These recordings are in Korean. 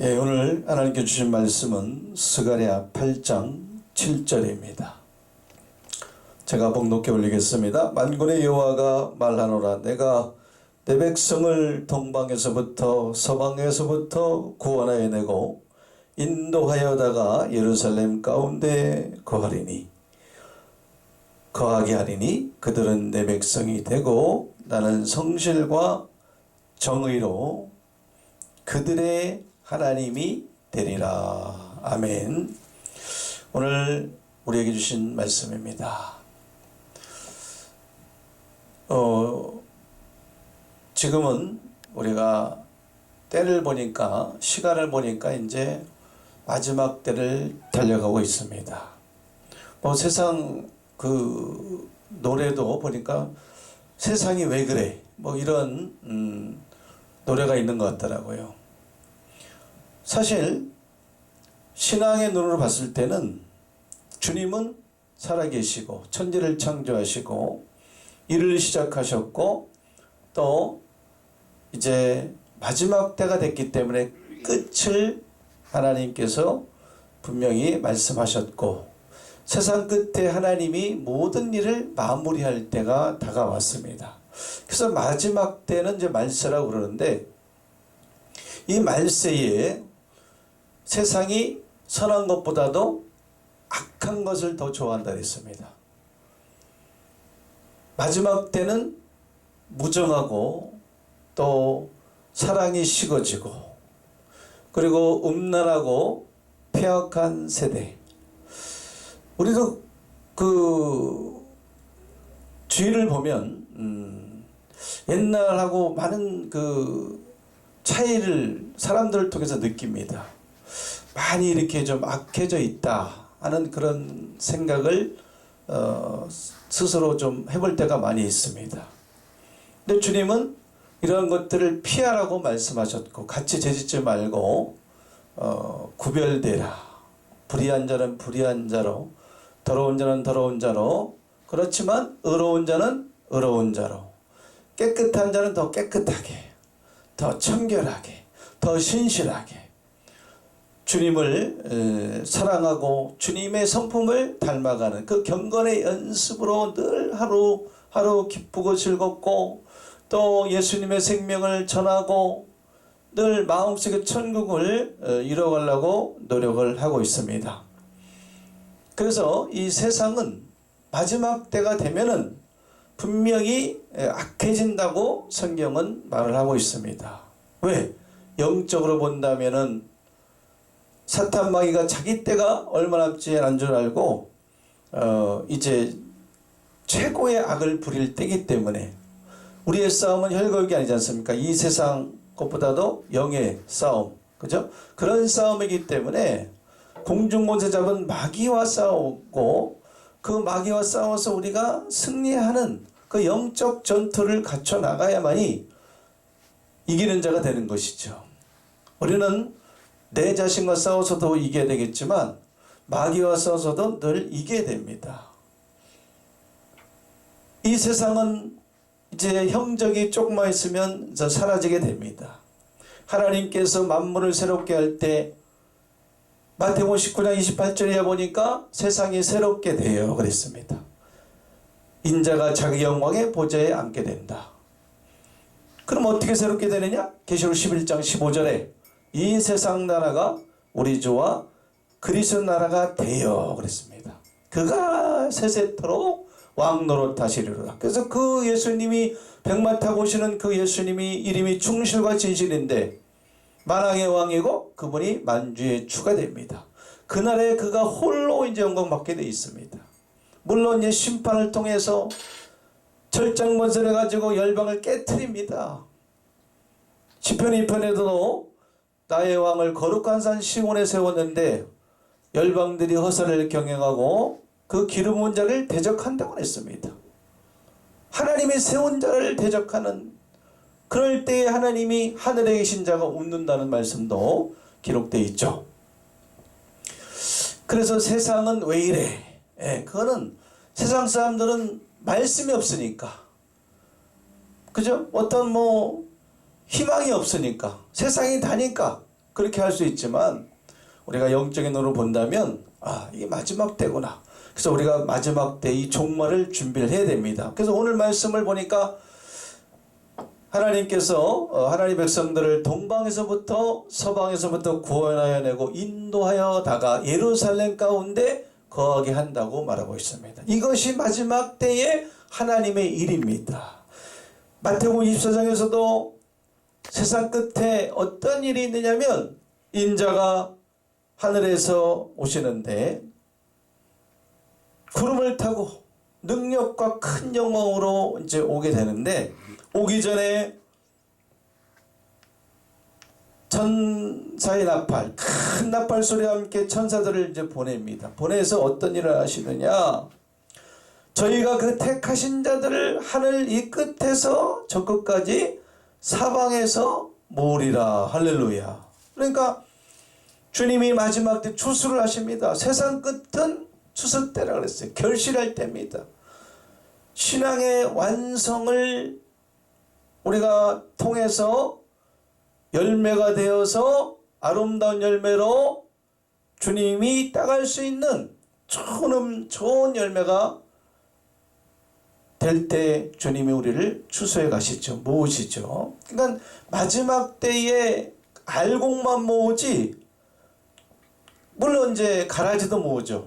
예, 오늘 하나님께 주신 말씀은 스가랴 8장 7절입니다. 제가 봉독해 올리겠습니다. 만군의 여호와가 말하노라. 내가 내 백성을 동방에서부터 서방에서부터 구원하여 내고 인도하여다가 예루살렘 가운데 거하게 하리니 그들은 내 백성이 되고 나는 성실과 정의로 그들의 하나님이 되리라. 아멘. 오늘 우리에게 주신 말씀입니다. 지금은 우리가 때를 보니까, 시간을 보니까 이제 마지막 때를 달려가고 있습니다. 세상 그 노래도 보니까 세상이 왜 그래? 이런 노래가 있는 것 같더라고요. 사실 신앙의 눈으로 봤을 때는 주님은 살아계시고 천지를 창조하시고 일을 시작하셨고 또 이제 마지막 때가 됐기 때문에 끝을 하나님께서 분명히 말씀하셨고 세상 끝에 하나님이 모든 일을 마무리할 때가 다가왔습니다. 그래서 마지막 때는 이제 말세라고 그러는데 이 말세에 세상이 선한 것보다도 악한 것을 더 좋아한다 그랬습니다. 마지막 때는 무정하고 또 사랑이 식어지고 그리고 음란하고 폐악한 세대. 우리도 그 주위를 보면 옛날하고 많은 그 차이를 사람들을 통해서 느낍니다. 많이 이렇게 좀 악해져 있다 하는 그런 생각을 스스로 좀 해볼 때가 많이 있습니다. 근데 주님은 이런 것들을 피하라고 말씀하셨고 같이 재짓지 말고 구별되라. 불의한 자는 불의한 자로, 더러운 자는 더러운 자로, 그렇지만 의로운 자는 의로운 자로, 깨끗한 자는 더 깨끗하게, 더 청결하게, 더 신실하게 주님을 사랑하고 주님의 성품을 닮아가는 그 경건의 연습으로 늘 하루하루 기쁘고 즐겁고 또 예수님의 생명을 전하고 늘 마음속에 천국을 이뤄가려고 노력을 하고 있습니다. 그래서 이 세상은 마지막 때가 되면은 분명히 악해진다고 성경은 말을 하고 있습니다. 왜? 영적으로 본다면은 사탄 마귀가 자기 때가 얼마 남지 않은 줄 알고 이제 최고의 악을 부릴 때이기 때문에 우리의 싸움은 혈육이 아니지 않습니까? 이 세상 것보다도 영의 싸움, 그죠? 그런 싸움이기 때문에 공중권세 잡은 마귀와 싸우고 그 마귀와 싸워서 우리가 승리하는 그 영적 전투를 갖춰 나가야만이 이기는 자가 되는 것이죠. 우리는 내 자신과 싸워서도 이겨야 되겠지만 마귀와 싸워서도 늘 이겨야 됩니다. 이 세상은 이제 형적이 조금만 있으면 사라지게 됩니다. 하나님께서 만물을 새롭게 할 때 마태복음 19장 28절에 보니까 세상이 새롭게 돼요 그랬습니다. 인자가 자기 영광의 보좌에 앉게 된다. 그럼 어떻게 새롭게 되느냐? 계시록 11장 15절에 이 세상 나라가 우리 주와 그리스도 나라가 되어 그랬습니다. 그가 세세토록 왕노릇하시리로다. 그래서 그 예수님이 백마 타고 오시는 그 예수님이 이름이 충실과 진실인데 만왕의 왕이고 그분이 만주의 주가 됩니다. 그날에 그가 홀로 이제 영광받게 되어 있습니다. 물론 이제 심판을 통해서 절장번설해 가지고 열방을 깨트립니다. 시편 2편에도 나의 왕을 거룩한 산 시온에 세웠는데 열방들이 허사를 경영하고 그 기름 자를 대적한다고 했습니다. 하나님이 세운 자를 대적하는 그럴 때에 하나님이 하늘에 계신 자가 웃는다는 말씀도 기록되어 있죠. 그래서 세상은 왜 이래? 그거는 세상 사람들은 말씀이 없으니까, 그죠? 어떤 희망이 없으니까, 세상이 다니까 그렇게 할 수 있지만 우리가 영적인 눈으로 본다면 이게 마지막 때구나. 그래서 우리가 마지막 때 이 종말을 준비를 해야 됩니다. 그래서 오늘 말씀을 보니까 하나님께서 하나님 백성들을 동방에서부터 서방에서부터 구원하여 내고 인도하여다가 예루살렘 가운데 거하게 한다고 말하고 있습니다. 이것이 마지막 때의 하나님의 일입니다. 마태복음 24장에서도 세상 끝에 어떤 일이 있느냐면 인자가 하늘에서 오시는데 구름을 타고 능력과 큰 영광으로 이제 오게 되는데, 오기 전에 천사의 나팔, 큰 나팔 소리와 함께 천사들을 이제 보냅니다. 보내서 어떤 일을 하시느냐? 저희가 그 택하신 자들을 하늘 이 끝에서 저 끝까지 사방에서 모으리라. 할렐루야. 그러니까 주님이 마지막 때 추수를 하십니다. 세상 끝은 추수 때라 그랬어요. 결실할 때입니다. 신앙의 완성을 우리가 통해서 열매가 되어서 아름다운 열매로 주님이 따갈 수 있는 좋은 열매가 될 때 주님이 우리를 추수해 가시죠. 모으시죠. 그러니까 마지막 때에 알곡만 모으지, 물론 이제 가라지도 모으죠.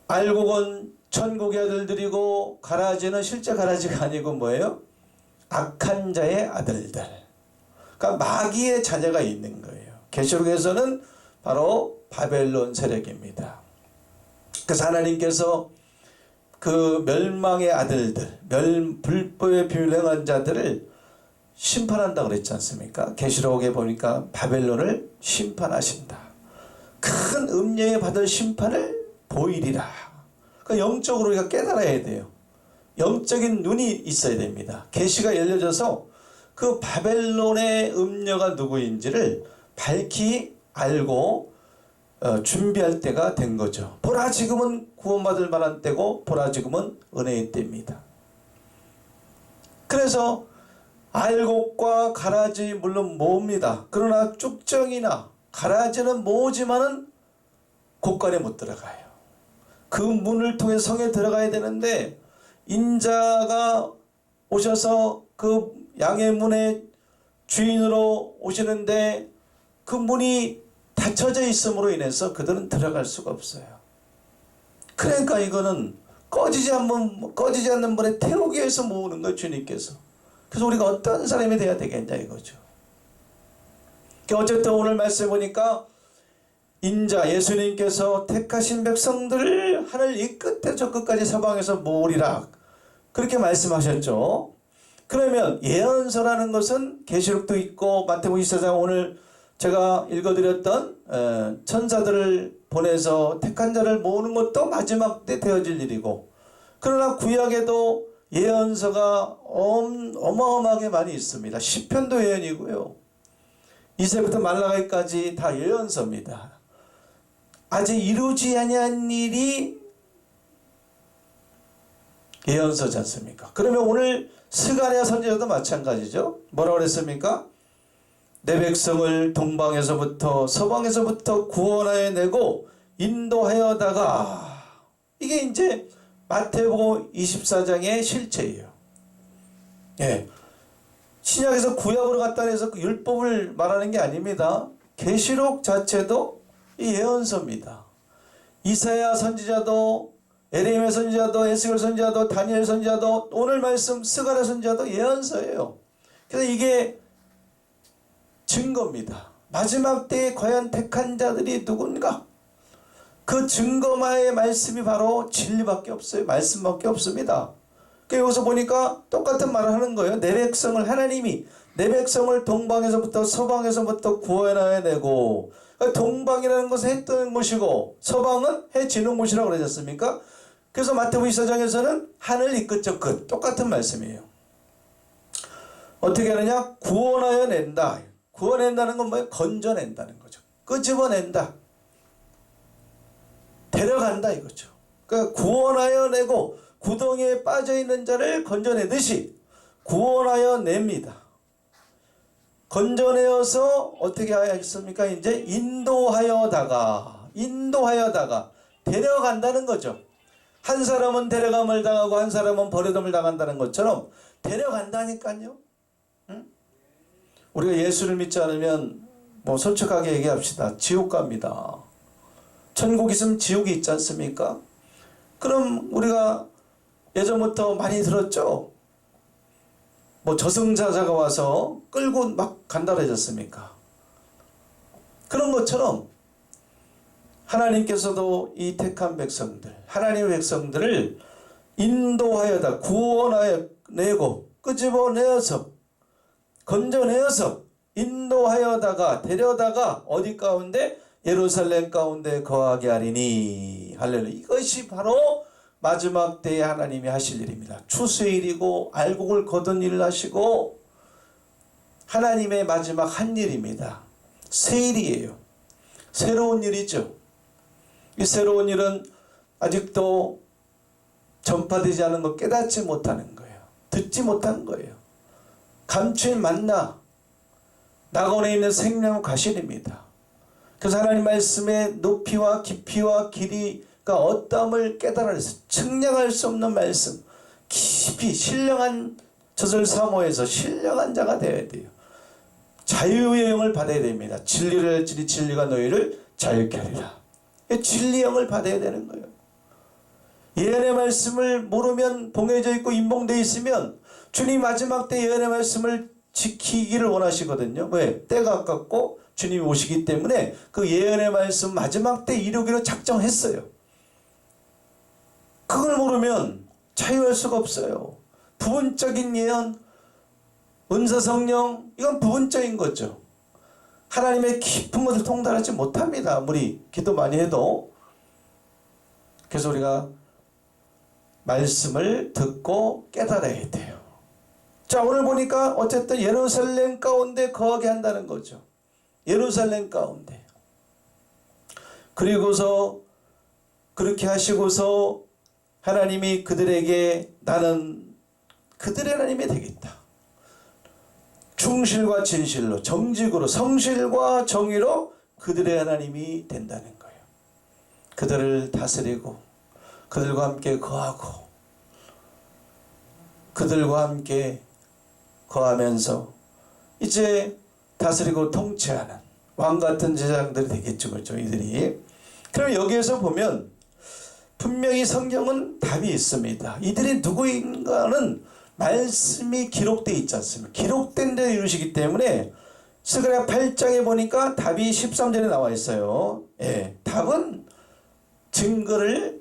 알곡은 천국의 아들들이고 가라지는 실제 가라지가 아니고 뭐예요? 악한 자의 아들들. 그러니까 마귀의 자녀가 있는 거예요. 계시록에서는 바로 바벨론 세력입니다. 그래서 하나님께서 그 멸망의 아들들, 불법의 비밀을 행한 자들을 심판한다 그랬지 않습니까? 계시록에 보니까 바벨론을 심판하신다. 큰 음녀에 받을 심판을 보이리라. 그러니까 영적으로 우리가 깨달아야 돼요. 영적인 눈이 있어야 됩니다. 계시가 열려져서 그 바벨론의 음녀가 누구인지를 밝히 알고 준비할 때가 된 거죠. 보라, 지금은 구원받을 만한 때고 보라, 지금은 은혜의 때입니다. 그래서 알곡과 가라지 물론 모읍니다. 그러나 쭉정이나 가라지는 모으지만은 곳간에 못 들어가요. 그 문을 통해 성에 들어가야 되는데 인자가 오셔서 그 양의 문의 주인으로 오시는데 그 문이 닫혀져 있음으로 인해서 그들은 들어갈 수가 없어요. 그러니까 이거는 꺼지지 않는 불에 태우기 위해서 모으는 거예요, 주님께서. 그래서 우리가 어떤 사람이 돼야 되겠냐 이거죠. 어쨌든 오늘 말씀 보니까 인자 예수님께서 택하신 백성들을 하늘 이 끝에 저 끝까지 서방에서 모으리라 그렇게 말씀하셨죠. 그러면 예언서라는 것은 계시록도 있고 마태복음 24장 오늘 제가 읽어드렸던 천사들을 보내서 택한 자를 모으는 것도 마지막 때 되어질 일이고, 그러나 구약에도 예언서가 어마어마하게 많이 있습니다. 시편도 예언이고요. 이새부터 말라기까지 다 예언서입니다. 아직 이루지 아니한 일이 예언서지 않습니까? 그러면 오늘 스가랴 선지자도 마찬가지죠. 뭐라고 그랬습니까? 내 백성을 동방에서부터 서방에서부터 구원하여 내고 인도하여다가, 이게 이제 마태복음 24장의 실체예요. 예. 신약에서 구약으로 갖다 해서 그 율법을 말하는 게 아닙니다. 계시록 자체도 이 예언서입니다. 이사야 선지자도, 에레미야 선지자도, 에스겔 선지자도, 다니엘 선지자도, 오늘 말씀 스가랴 선지자도 예언서예요. 그래서 이게 증거입니다. 마지막 때에 과연 택한 자들이 누군가? 그 증거마의 말씀이 바로 진리밖에 없어요. 말씀밖에 없습니다. 여기서 보니까 똑같은 말을 하는 거예요. 내 백성을, 하나님이 내 백성을 동방에서부터 서방에서부터 구원하여 내고, 동방이라는 것은 해 뜨는 곳이고 서방은 해 지는 곳이라고 그러지 않습니까? 그래서 마태복음 24장에서는 하늘 이 끝 저 끝 똑같은 말씀이에요. 어떻게 하느냐? 구원하여 낸다. 구원낸다는 건 뭐예요? 건져낸다는 거죠. 끄집어낸다. 데려간다 이거죠. 그러니까 구원하여 내고 구덩이에 빠져있는 자를 건져내듯이 구원하여 냅니다. 건져내어서 어떻게 하겠습니까? 이제 인도하여다가 데려간다는 거죠. 한 사람은 데려감을 당하고 한 사람은 버려둠을 당한다는 것처럼 데려간다니까요. 응? 우리가 예수를 믿지 않으면 뭐 솔직하게 얘기합시다. 지옥 갑니다. 천국 있으면 지옥이 있지 않습니까? 그럼 우리가 예전부터 많이 들었죠. 뭐 저승사자가 와서 끌고 막 간다 그러셨습니까? 그런 것처럼 하나님께서도 이 택한 백성들, 하나님의 백성들을 인도하여다 구원하여 내고 끄집어내어서 건져내어서 인도하여다가 데려다가 어디 가운데? 예루살렘 가운데 거하게 하리니. 할렐루야. 이것이 바로 마지막 때에 하나님이 하실 일입니다. 추수의 일이고 알곡을 거둔 일을 하시고 하나님의 마지막 한 일입니다. 새 일이에요. 새로운 일이죠. 이 새로운 일은 아직도 전파되지 않은 거 깨닫지 못하는 거예요. 듣지 못한 거예요. 감추인 만나, 낙원에 있는 생명 과실입니다. 그래서 하나님 말씀의 높이와 깊이와 길이가 어떠함을 깨달아서 측량할 수 없는 말씀, 깊이 신령한 젖을 사모해서 신령한 자가 되어야 돼요. 자유의 영을 받아야 됩니다. 진리를 할지니 진리가 너희를 자유케 하리라. 진리의 영을 받아야 되는 거예요. 예언의 말씀을 모르면 봉해져 있고 임봉되어 있으면 주님 마지막 때 예언의 말씀을 지키기를 원하시거든요. 왜? 때가 가깝고 주님이 오시기 때문에 그 예언의 말씀 마지막 때 이루기로 작정했어요. 그걸 모르면 자유할 수가 없어요. 부분적인 예언, 은사 성령, 이건 부분적인 거죠. 하나님의 깊은 것을 통달하지 못합니다. 아무리 기도 많이 해도. 그래서 우리가 말씀을 듣고 깨달아야 돼요. 자, 오늘 보니까 어쨌든 예루살렘 가운데 거하게 한다는 거죠. 예루살렘 가운데. 그리고서 그렇게 하시고서 하나님이 그들에게 나는 그들의 하나님이 되겠다. 충실과 진실로, 정직으로, 성실과 정의로 그들의 하나님이 된다는 거예요. 그들을 다스리고 그들과 함께 거하고 그들과 함께 거하면서 이제 다스리고 통치하는 왕같은 제사장들이 되겠죠. 그렇죠? 이들이. 그럼 여기에서 보면 분명히 성경은 답이 있습니다. 이들이 누구인가는 말씀이 기록되어 있지 않습니까? 기록된 데 이루시기 때문에 스가랴 8장에 보니까 답이 13절에 나와 있어요. 예, 답은 증거를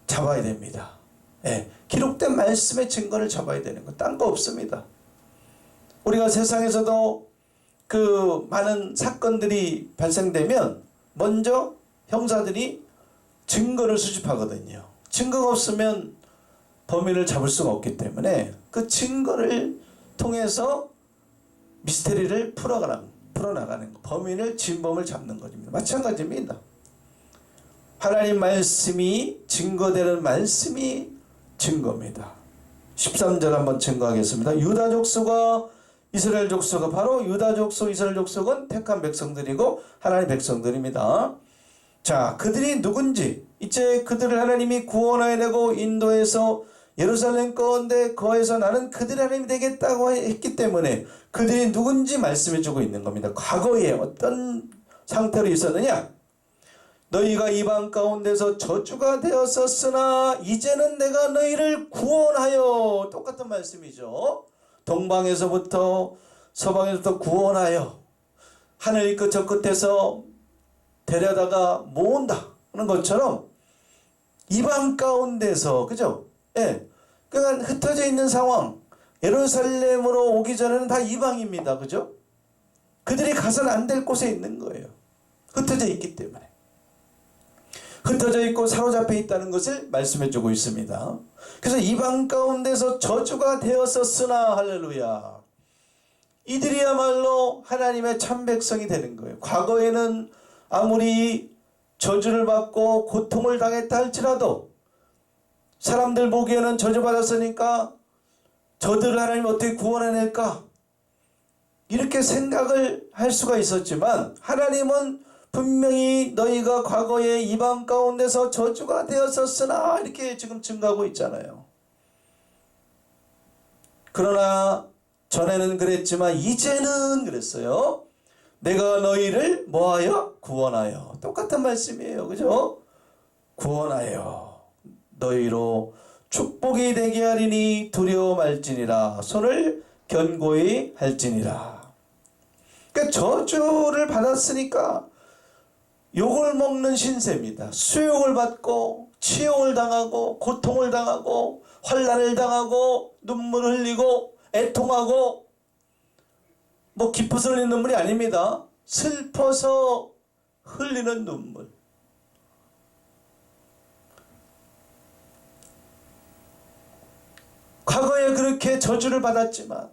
잡아야 됩니다. 예, 기록된 말씀의 증거를 잡아야 되는 거. 딴 거 없습니다. 우리가 세상에서도 그 많은 사건들이 발생되면 먼저 형사들이 증거를 수집하거든요. 증거가 없으면 범인을 잡을 수가 없기 때문에 그 증거를 통해서 미스테리를 풀어나가는 거. 범인을 진범을 잡는 것입니다. 마찬가지입니다. 하나님 말씀이 증거되는 말씀이 증거입니다. 13절 한번 증거하겠습니다. 유다 족속과 이스라엘 족속은 바로 유다 족속, 이스라엘 족속은 택한 백성들이고 하나님의 백성들입니다. 자, 그들이 누군지 이제 그들을 하나님이 구원하여 내고 인도해서 예루살렘 가운데 거해서 나는 그들의 하나님이 되겠다고 했기 때문에 그들이 누군지 말씀해 주고 있는 겁니다. 과거에 어떤 상태로 있었느냐? 너희가 이방 가운데서 저주가 되었었으나 이제는 내가 너희를 구원하여, 똑같은 말씀이죠. 동방에서부터 서방에서부터 구원하여 하늘 끝 저 끝에서 데려다가 모은다 하는 것처럼 이방 가운데서, 그죠? 예. 그러니까 흩어져 있는 상황, 예루살렘으로 오기 전에는 다 이방입니다. 그죠? 그들이 가서는 안 될 곳에 있는 거예요. 흩어져 있기 때문에. 흩어져 있고 사로잡혀 있다는 것을 말씀해 주고 있습니다. 그래서 이방 가운데서 저주가 되었었으나, 할렐루야, 이들이야말로 하나님의 참 백성이 되는 거예요. 과거에는 아무리 저주를 받고 고통을 당했다 할지라도 사람들 보기에는 저주받았으니까 저들을 하나님 어떻게 구원해낼까? 이렇게 생각을 할 수가 있었지만 하나님은 분명히 너희가 과거에 이방 가운데서 저주가 되었었으나 이렇게 지금 증가하고 있잖아요. 그러나 전에는 그랬지만 이제는 그랬어요. 내가 너희를 뭐하여? 구원하여. 똑같은 말씀이에요. 그죠? 구원하여 너희로 축복이 되게 하리니 두려워 말지니라. 손을 견고히 할지니라. 그러니까 저주를 받았으니까 욕을 먹는 신세입니다. 수욕을 받고 치욕을 당하고 고통을 당하고 환난을 당하고 눈물을 흘리고 애통하고, 뭐 기뻐서 흘리는 눈물이 아닙니다. 슬퍼서 흘리는 눈물. 과거에 그렇게 저주를 받았지만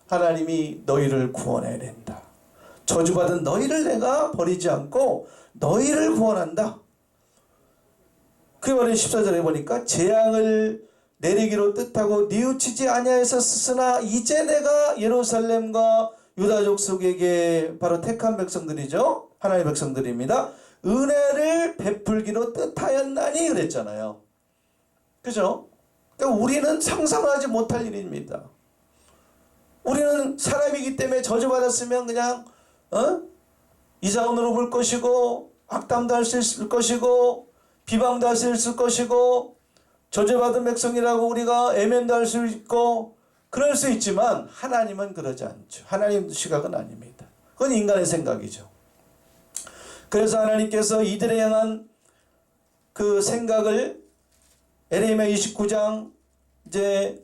하나님이 너희를 구원해야 된다. 저주받은 너희를 내가 버리지 않고 너희를 구원한다. 그 말은 14절에 보니까 재앙을 내리기로 뜻하고 뉘우치지 아니하였었으나 이제 내가 예루살렘과 유다 족속에게, 바로 택한 백성들이죠. 하나님의 백성들입니다. 은혜를 베풀기로 뜻하였나니 그랬잖아요. 그죠? 그러니까 우리는 상상하지 못할 일입니다. 우리는 사람이기 때문에 저주받았으면 그냥 이사원으로 볼 것이고 악담도 할 수 있을 것이고 비방도 할 수 있을 것이고 저주받은 백성이라고 우리가 애면도 할 수 있고 그럴 수 있지만 하나님은 그러지 않죠. 하나님 시각은 아닙니다. 그건 인간의 생각이죠. 그래서 하나님께서 이들에 향한 그 생각을 에레미야 29장 이제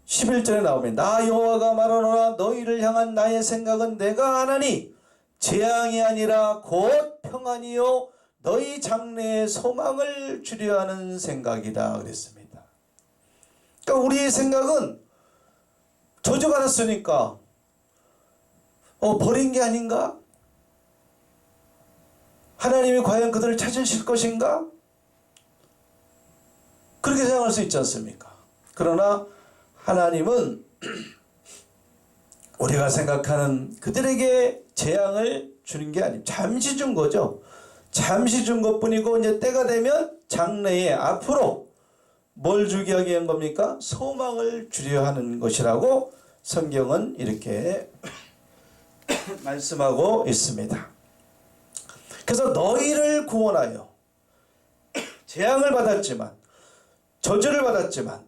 11절에 나오면 나 여호와가 말하노라 너희를 향한 나의 생각은 내가 하나니 재앙이 아니라 곧 평안이요 너희 장래의 소망을 주려 하는 생각이다 그랬습니다. 그러니까 우리의 생각은 저주받았으니까 버린 게 아닌가? 하나님이 과연 그들을 찾으실 것인가? 그렇게 생각할 수 있지 않습니까? 그러나 하나님은 우리가 생각하는 그들에게 재앙을 주는 게 아니고 잠시 준 거죠. 잠시 준 것뿐이고 이제 때가 되면 장래에 앞으로 뭘 주게 하게 한 겁니까? 소망을 주려 하는 것이라고 성경은 이렇게 말씀하고 있습니다. 그래서 너희를 구원하여 재앙을 받았지만 저주를 받았지만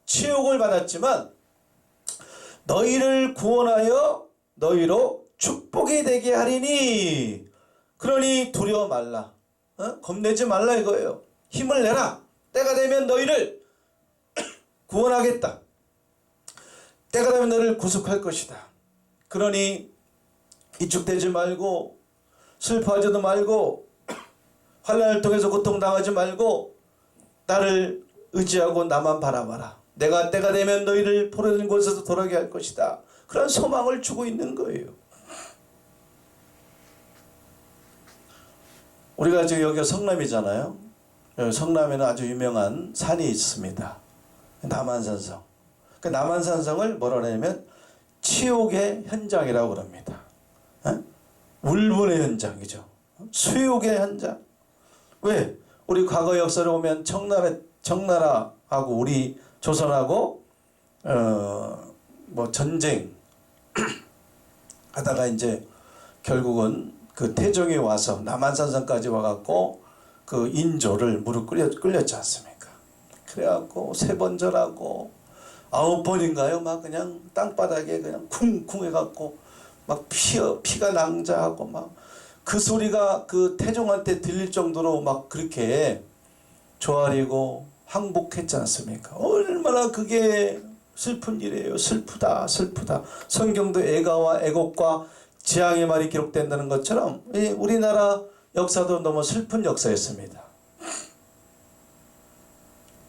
치욕을 받았지만 너희를 구원하여 너희로 축복이 되게 하리니 그러니 두려워 말라. 겁내지 말라 이거예요. 힘을 내라. 때가 되면 너희를 구원하겠다. 때가 되면 너희를 구속할 것이다. 그러니 위축되지 말고 슬퍼하지도 말고 환난을 통해서 고통당하지 말고 나를 의지하고 나만 바라봐라. 내가 때가 되면 너희를 포로된 곳에서 돌아오게 할 것이다. 그런 소망을 주고 있는 거예요. 우리가 지금 여기가 성남이잖아요. 성남에는 아주 유명한 산이 있습니다. 남한산성. 그 남한산성을 뭐라 그러냐면 치욕의 현장이라고 그럽니다. 울분의 현장이죠. 수욕의 현장. 왜? 우리 과거 역사를 보면 청나라하고 우리 조선하고 뭐 전쟁 하다가 이제 결국은 그 태종이 와서 남한산성까지 와갖고 그 인조를 무릎 꿇렸지 않습니까? 그래갖고 3번 절하고 9번인가요? 막 그냥 땅바닥에 그냥 쿵쿵 해갖고 막 피가 낭자하고 막 그 소리가 그 태종한테 들릴 정도로 막 그렇게 조아리고 항복했지 않습니까? 얼마나 그게 슬픈 일이에요. 슬프다 슬프다. 성경도 애가와 애곡과 재앙의 말이 기록된다는 것처럼 우리나라 역사도 너무 슬픈 역사였습니다.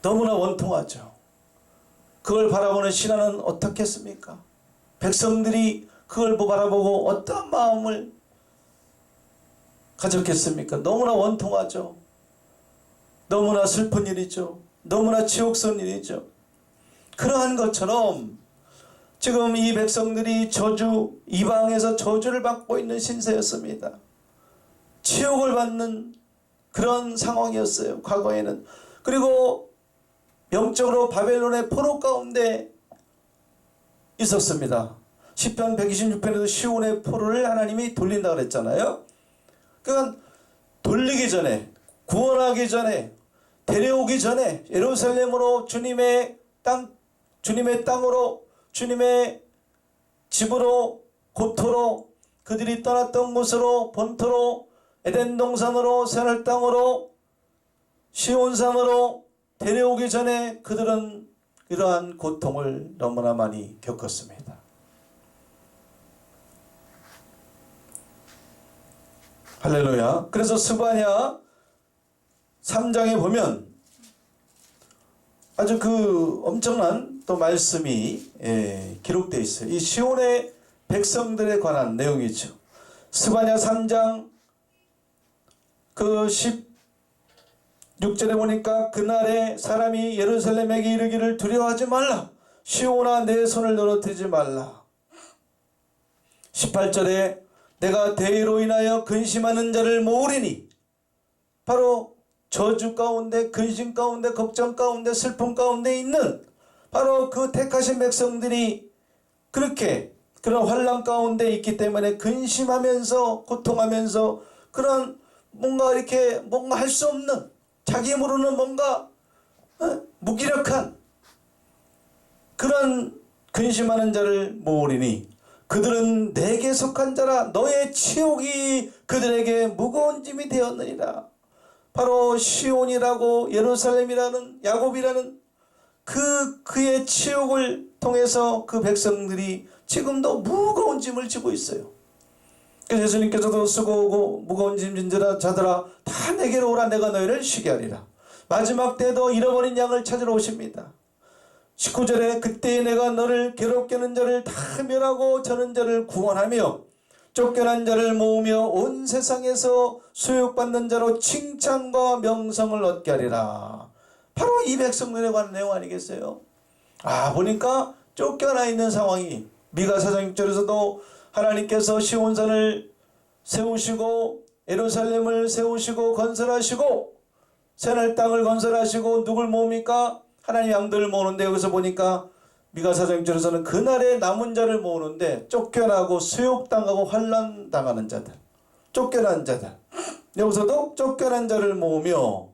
너무나 원통하죠. 그걸 바라보는 신하는 어떻겠습니까? 백성들이 그걸 바라보고 어떤 마음을 가졌겠습니까? 너무나 원통하죠. 너무나 슬픈 일이죠. 너무나 치욕스러운 일이죠. 그러한 것처럼 지금 이 백성들이 저주, 이방에서 저주를 받고 있는 신세였습니다. 치욕을 받는 그런 상황이었어요, 과거에는. 그리고 영적으로 바벨론의 포로 가운데 있었습니다. 시편 126편에도 시온의 포로를 하나님이 돌린다 그랬잖아요. 그러니까 돌리기 전에, 구원하기 전에, 데려오기 전에 예루살렘으로 주님의 땅으로, 주님의 집으로, 고토로, 그들이 떠났던 곳으로, 본토로, 에덴 동산으로, 새하늘 땅으로, 시온산으로 데려오기 전에 그들은 이러한 고통을 너무나 많이 겪었습니다. 할렐루야. 그래서 스바냐 3장에 보면 아주 그 엄청난 또 말씀이 기록되어 있어요. 이 시온의 백성들에 관한 내용이죠. 스바냐 3장 그 16절에 보니까 그날에 사람이 예루살렘에게 이르기를 두려워하지 말라. 시온아 내 손을 떨어뜨리지 말라. 18절에 내가 대의로 인하여 근심하는 자를 모으리니, 바로 저주 가운데, 근심 가운데, 걱정 가운데, 슬픔 가운데 있는 바로 그 택하신 백성들이 그렇게 그런 환난 가운데 있기 때문에 근심하면서 고통하면서 그런 뭔가 이렇게 뭔가 할 수 없는, 자기 힘으로는 뭔가 무기력한 그런 근심하는 자를 모으리니 그들은 내게 속한 자라. 너의 치욕이 그들에게 무거운 짐이 되었느니라. 바로 시온이라고 예루살렘이라는 야곱이라는 그의 치욕을 통해서 그 백성들이 지금도 무거운 짐을 지고 있어요. 그래서 예수님께서도 수고하고 무거운 짐 진 자들아 다 내게로 오라. 내가 너희를 쉬게 하리라. 마지막 때도 잃어버린 양을 찾으러 오십니다. 19절에 그때 내가 너를 괴롭게 하는 자를 다 멸하고 저는 자를 구원하며 쫓겨난 자를 모으며 온 세상에서 수욕받는 자로 칭찬과 명성을 얻게 하리라. 바로 이 백성들에 관한 내용 아니겠어요? 보니까 쫓겨나 있는 상황이 미가 4장 6절에서도 하나님께서 시온산을 세우시고 예루살렘을 세우시고 건설하시고 새하늘 땅을 건설하시고 누굴 모읍니까? 하나님 양들을 모으는데, 여기서 보니까 미가 4장 6절에서는 그날에 남은 자를 모으는데 쫓겨나고 수욕당하고 환난당하는 자들, 쫓겨난 자들, 여기서도 쫓겨난 자를 모으며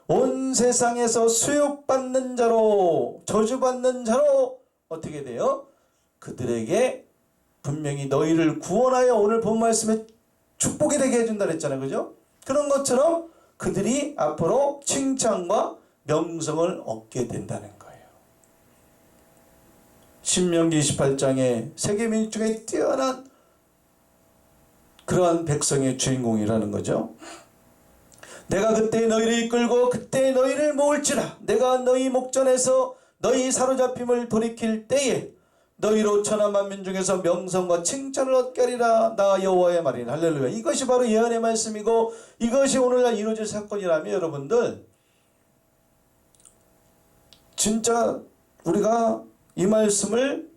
온 세상에서 수욕받는 자로, 저주받는 자로 어떻게 돼요? 그들에게 분명히 너희를 구원하여, 오늘 본 말씀에 축복이 되게 해준다 그랬잖아요. 그죠? 그런 것처럼 그들이 앞으로 칭찬과 명성을 얻게 된다는 거예요. 신명기 28장에 세계 민족 중에 뛰어난 그러한 백성의 주인공이라는 거죠. 내가 그때 너희를 이끌고 그때 너희를 모을지라. 내가 너희 목전에서 너희 사로잡힘을 돌이킬 때에 너희로 천하 만민 중에서 명성과 칭찬을 얻게 하리라. 나 여호와의 말이니. 할렐루야. 이것이 바로 예언의 말씀이고 이것이 오늘날 이루어질 사건이라면 여러분들 진짜 우리가 이 말씀을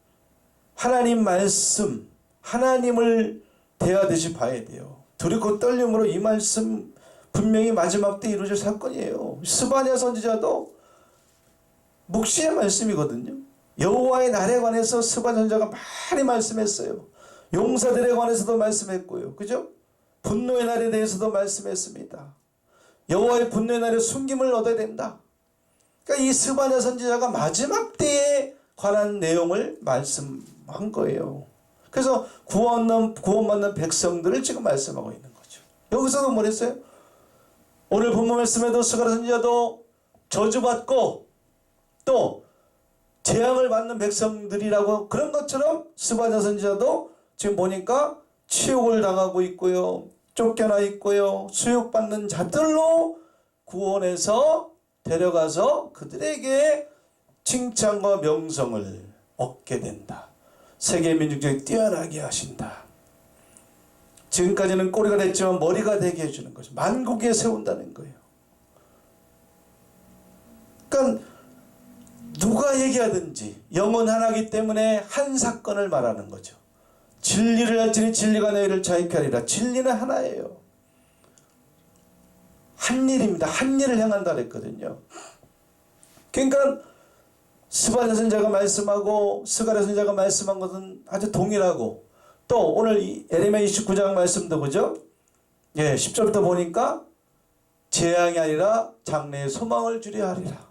하나님 말씀, 하나님을 대하듯이 봐야 돼요. 두렵고 떨림으로 이 말씀 분명히 마지막 때 이루어질 사건이에요. 스바냐 선지자도 묵시의 말씀이거든요. 여호와의 날에 관해서 스바냐 선지자가 많이 말씀했어요. 용사들에 관해서도 말씀했고요. 그죠? 분노의 날에 대해서도 말씀했습니다. 여호와의 분노의 날에 숨김을 얻어야 된다. 그러니까 이 스바냐 선지자가 마지막 때에 관한 내용을 말씀한 거예요. 그래서 구원받는 백성들을 지금 말씀하고 있는 거죠. 여기서도 뭐랬어요? 오늘 본문 말씀에도 스바냐 선지자도 저주받고 또 재앙을 받는 백성들이라고, 그런 것처럼 스바냐 선지자도 지금 보니까 치욕을 당하고 있고요, 쫓겨나 있고요, 수욕받는 자들로 구원해서 데려가서 그들에게 칭찬과 명성을 얻게 된다. 세계 민족 중에 뛰어나게 하신다. 지금까지는 꼬리가 됐지만 머리가 되게 해주는 거죠. 만국에 세운다는 거예요. 그러니까 누가 얘기하든지 영혼 하나이기 때문에 한 사건을 말하는 거죠. 진리를 알지니 진리가 너희를 자유케 하리라. 진리는 하나예요. 한 일입니다. 한 일을 향한다 그랬거든요. 그러니까 스바냐 선지자가 말씀하고 스가랴 선지자가 말씀한 것은 아주 동일하고, 또 오늘 예레미야 29장 말씀도 그죠? 예, 10절부터 보니까 재앙이 아니라 장래의 소망을 주려 하리라.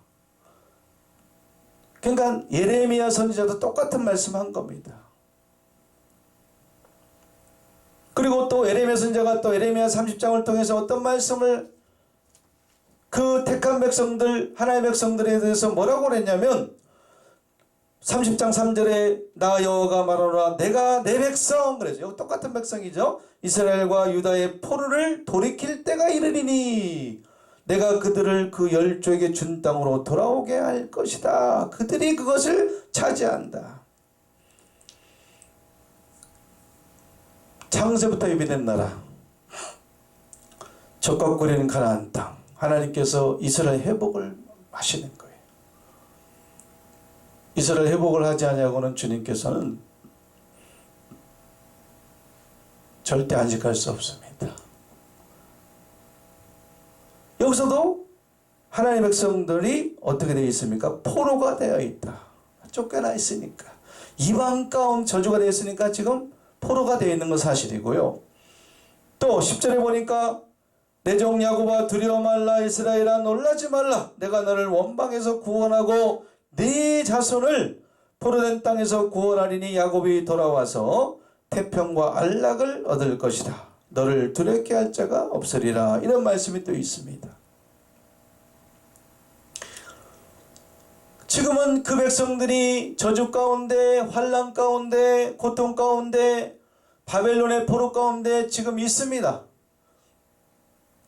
그러니까 예레미야 선지자도 똑같은 말씀한 겁니다. 그리고 또 예레미야 선지자가 또 예레미야 30장을 통해서 어떤 말씀을 그 택한 백성들, 하나님의 백성들에 대해서 뭐라고 그랬냐면 30장 3절에 나 여호와가 말하노라 내가 내 백성, 그래서 여기 똑같은 백성이죠. 이스라엘과 유다의 포로를 돌이킬 때가 이르리니 내가 그들을 그 열조에게 준 땅으로 돌아오게 할 것이다. 그들이 그것을 차지한다. 창세부터 예비된 나라, 적과 꿀이는 가나안 땅, 하나님께서 이스라엘 회복을 하시는 거예요. 이스라엘 회복을 하지 않냐고는 주님께서는 절대 안식할 수 없습니다. 여기서도 하나님의 백성들이 어떻게 되어 있습니까? 포로가 되어 있다. 쫓겨나 있으니까. 이방 가운데 저주가 되어 있으니까 지금 포로가 되어 있는 건 사실이고요. 또 10절에 보니까 내 종 야곱아 두려워 말라. 이스라엘아 놀라지 말라. 내가 너를 원방에서 구원하고 네 자손을 포로된 땅에서 구원하리니 야곱이 돌아와서 태평과 안락을 얻을 것이다. 너를 두렵게 할 자가 없으리라. 이런 말씀이 또 있습니다. 지금은 그 백성들이 저주 가운데, 환난 가운데, 고통 가운데, 바벨론의 포로 가운데 지금 있습니다.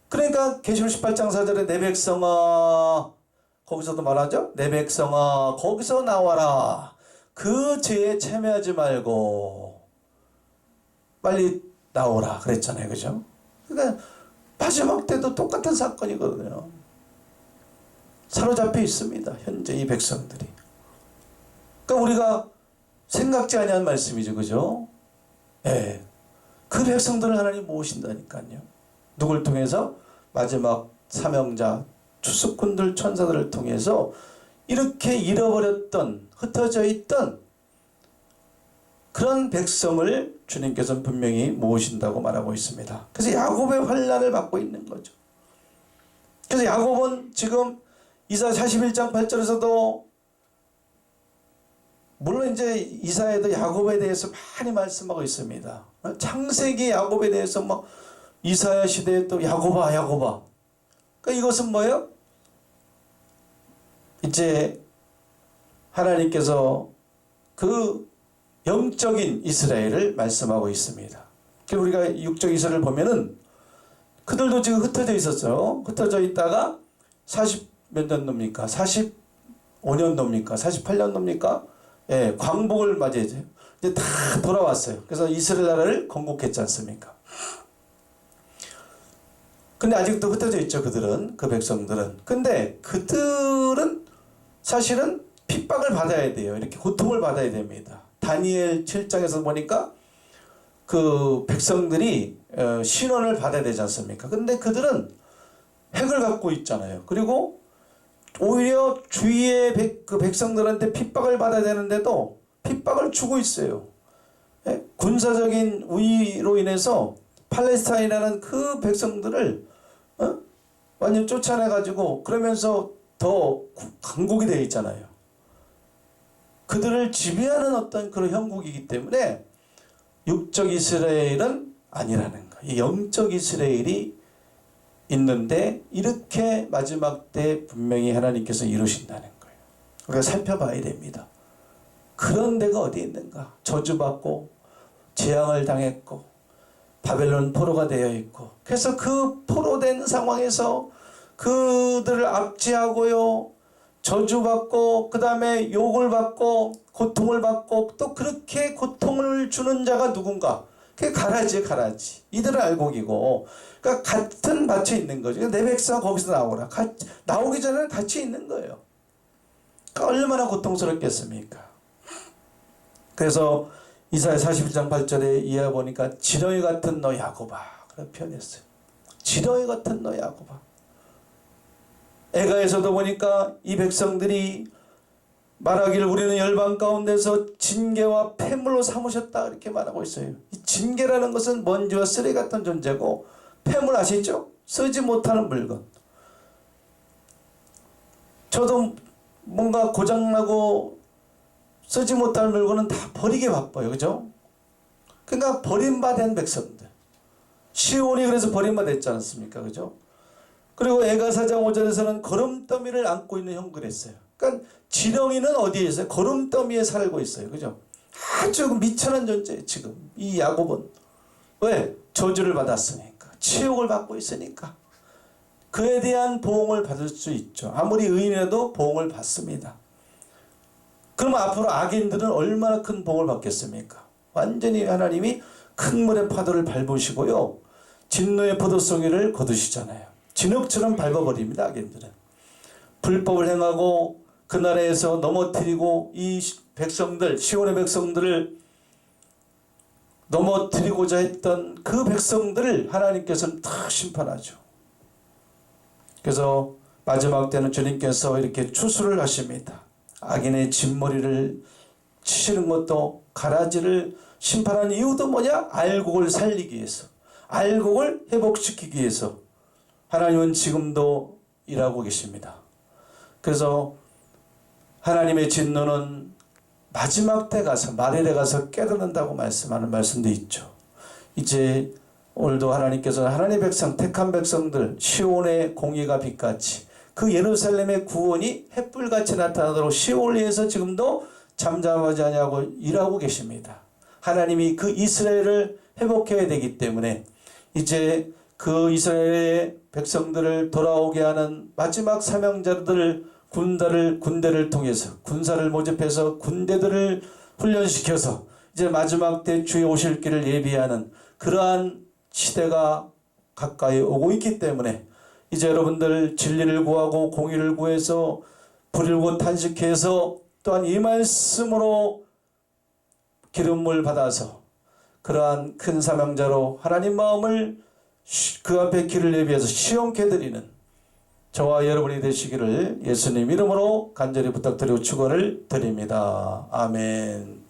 그러니까 계시록 18장 4절에 내 백성아, 거기서도 말하죠. 내 백성아 거기서 나와라. 그 죄에 참여하지 말고 빨리 나오라 그랬잖아요. 그죠? 그러니까 마지막 때도 똑같은 사건이거든요. 사로잡혀 있습니다. 현재 이 백성들이. 그러니까 우리가 생각지 아니한 말씀이죠. 그죠? 예. 그 백성들을 하나님 모으신다니까요. 누굴 통해서? 마지막 사명자 추수꾼들 천사들을 통해서 이렇게 잃어버렸던, 흩어져 있던 그런 백성을 주님께서는 분명히 모으신다고 말하고 있습니다. 그래서 야곱의 환난을 받고 있는 거죠. 그래서 야곱은 지금 이사 41장 8절에서도 물론 이제 이사에도 야곱에 대해서 많이 말씀하고 있습니다. 창세기 야곱에 대해서 뭐 이사야 시대에 또 야곱아 야곱아. 그러니까 이것은 뭐예요? 이제 하나님께서 그 영적인 이스라엘을 말씀하고 있습니다. 그리고 우리가 육적 이스라엘을 보면은 그들도 지금 흩어져 있었어요. 흩어져 있다가 40몇 년 놉니까? 45년 놉니까? 48년 놉니까? 예, 광복을 맞이해서 이제 다 돌아왔어요. 그래서 이스라엘 나라를 건국했지 않습니까? 근데 아직도 흩어져 있죠. 그들은, 그 백성들은. 근데 그들은 사실은 핍박을 받아야 돼요. 이렇게 고통을 받아야 됩니다. 다니엘 7장에서 보니까 그 백성들이 신원을 받아야 되지 않습니까? 근데 그들은 핵을 갖고 있잖아요. 그리고 오히려 주위의 그 백성들한테 핍박을 받아야 되는데도 핍박을 주고 있어요. 예? 군사적인 우위로 인해서 팔레스타인이라는 그 백성들을 완전 쫓아내가지고 그러면서 더 강국이 되어 있잖아요. 그들을 지배하는 어떤 그런 형국이기 때문에 육적 이스라엘은 아니라는 거예요. 이 영적 이스라엘이 있는데 이렇게 마지막 때 분명히 하나님께서 이루신다는 거예요. 우리가 살펴봐야 됩니다. 그런 데가 어디 있는가? 저주받고 재앙을 당했고 바벨론 포로가 되어 있고, 그래서 그 포로된 상황에서 그들을 압제하고요, 저주받고 그 다음에 욕을 받고 고통을 받고 또 그렇게 고통을 주는 자가 누군가? 그게 가라지예요. 가라지. 이들은 알곡이고, 그러니까 같은 밭에 있는 거죠. 내 백성 거기서 나오라. 나오기 전에는 같이 있는 거예요. 얼마나 고통스럽겠습니까? 그래서 이사야 41장 8절에 이하 보니까 지렁이 같은 너 야곱아 그런 표현했어요. 지렁이 같은 너 야곱아. 에가에서도 보니까 이 백성들이 말하기를 우리는 열방 가운데서 징계와 폐물로 삼으셨다 이렇게 말하고 있어요. 이 징계라는 것은 먼지와 쓰레기 같은 존재고, 폐물 아시죠? 쓰지 못하는 물건. 저도 뭔가 고장나고 쓰지 못할 물건은 다 버리게 바빠요. 그죠? 그러니까 버림받은 백성들. 시온이 그래서 버림받았지 않습니까? 그죠? 그리고 에가 4장 5절에서는 거름더미를 안고 있는 형국을 했어요. 그러니까 지렁이는 어디에 있어요? 거름더미에 살고 있어요. 그죠? 아주 미천한 존재예요. 지금 이 야곱은. 왜? 저주를 받았으니까. 치욕을 받고 있으니까. 그에 대한 보응을 받을 수 있죠. 아무리 의인이라도 보응을 받습니다. 그럼 앞으로 악인들은 얼마나 큰 보응을 받겠습니까? 완전히 하나님이 큰 물의 파도를 밟으시고요, 진노의 포도송이를 거두시잖아요. 진흙처럼 밟아버립니다. 악인들은. 불법을 행하고 그 나라에서 넘어뜨리고 이 백성들, 시온의 백성들을 넘어뜨리고자 했던 그 백성들을 하나님께서는 다 심판하죠. 그래서 마지막 때는 주님께서 이렇게 추수를 하십니다. 악인의 진머리를 치시는 것도, 가라지를 심판하는 이유도 뭐냐? 알곡을 살리기 위해서, 알곡을 회복시키기 위해서 하나님은 지금도 일하고 계십니다. 그래서 하나님의 진노는 마지막 때 가서, 말일에 가서 깨닫는다고 말씀하는 말씀도 있죠. 이제 오늘도 하나님께서는 하나님의 백성, 택한 백성들, 시온의 공의가 빛같이, 그 예루살렘의 구원이 햇불같이 나타나도록 시온을 위해서 지금도 잠잠하지 아니하고 일하고 계십니다. 하나님이 그 이스라엘을 회복해야 되기 때문에 이제 그 이스라엘의 백성들을 돌아오게 하는 마지막 사명자들을, 군대를 통해서, 군사를 모집해서 군대들을 훈련시켜서 이제 마지막 때 주의 오실 길을 예비하는 그러한 시대가 가까이 오고 있기 때문에 이제 여러분들 진리를 구하고 공의를 구해서 부르고 탄식해서, 또한 이 말씀으로 기름을 받아서 그러한 큰 사명자로 하나님 마음을 그 앞에 길을 예비해서 시원케 드리는 저와 여러분이 되시기를 예수님 이름으로 간절히 부탁드리고 축원을 드립니다. 아멘.